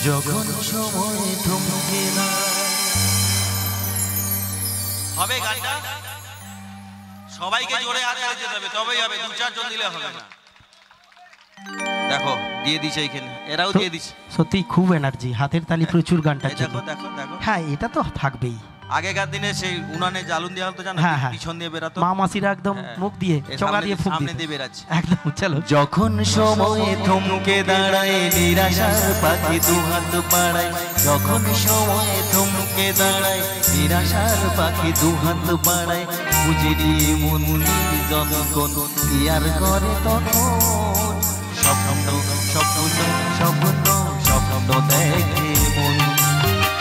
যখন সময় থমকে না হবে গানটা সবাইকে জোরে হাত দিতে হবে তবেই হবে, দু চারজন দিলে হবে না। দেখো দিয়ে দিছে এইখানে, এরাও দিয়ে দিছে। সত্যি খুব এনার্জি, হাতের তালি প্রচুর গানটা। দেখো দেখো দেখো, হ্যাঁ এটা তো থাকবেই। আগেকার দিনে সেই উনানে জ্বালুন দেওয়া হতো জানো, পিছন দিয়ে বেরাতো মা মাসিরা একদম মুখ দিয়ে চোঙা দিয়ে ফুঁক সামনে দিয়ে বেরাচ্ছে একদম। চলো। যখন সময় থমকে দাঁড়ায় নিরাশার পাখি দু হাত বাড়ায়, যখন সময় থমকে দাঁড়ায় নিরাশার পাখি দু হাত বাড়ায়, বুঝিনি মন যখন ইয়ার করে তখন স্বপ্ন স্বপ্ন স্বপ্ন স্বপ্ন দেখে মন,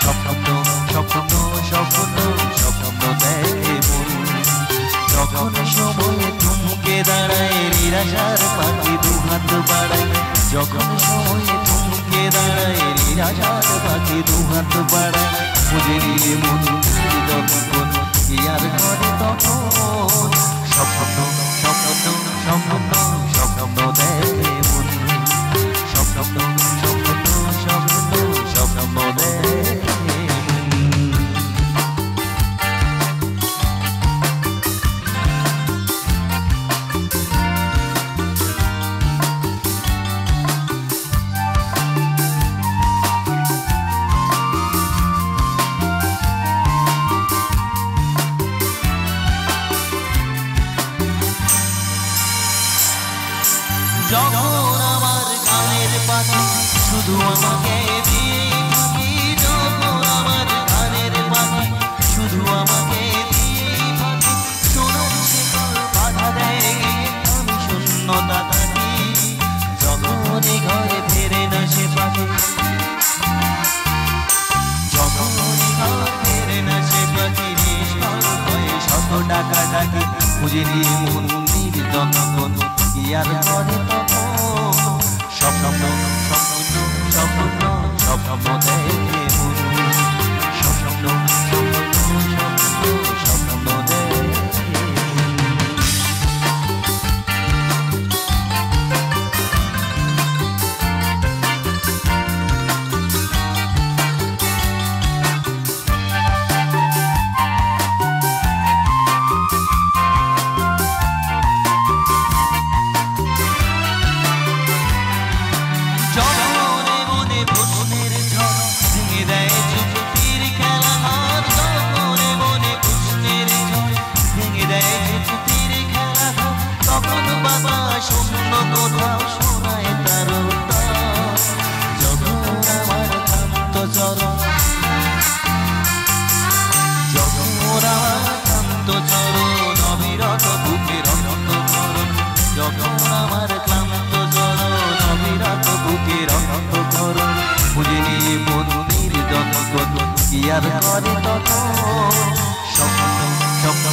স্বপ্ন স্বপ্ন স্বপ্ন স্বপ্ন দেখে মন। যখন সময় থমকে দাঁড়ায় নিরাশার পাখি দু হাত বাড়ায়, যখন সময় থমকে দাঁড়ায় নিরাশার পাখি দু হাত বাড়ায়, বুঝিনি মন যখন ইয়ার করে তখন স্বপ্ন স্বপ্ন স্বপ্ন স্বপ্ন দেখে মন, স্বপ্ন স্বপ্ন স্বপ্ন স্বপ্ন দেখে। যখন আমার গানের পাখি শুধু আমাকে দিয়ে থাকি, যখন আমার গানের পাখি শুধু আমাকে দিয়ে থাকি, শোনার শেখার বাধা দেয় আমি শূন্যতা থাকি, যখন ঘরে ফেরে না সে পাখি, যখন ঘর ফেরে না সে পাখি নিষ্ফল হয়ে শত টাকা ডাকি, বুঝিনি মন নির্যন ইয়ার করে তখন স্বপ্ন স্বপ্ন স্বপ্ন স্বপ্ন দেখে মন, স্বপ্ন স্বপ্ন স্বপ্ন দেখে। ইয়ার করে তখন স্বপ্ন স্বপ্ন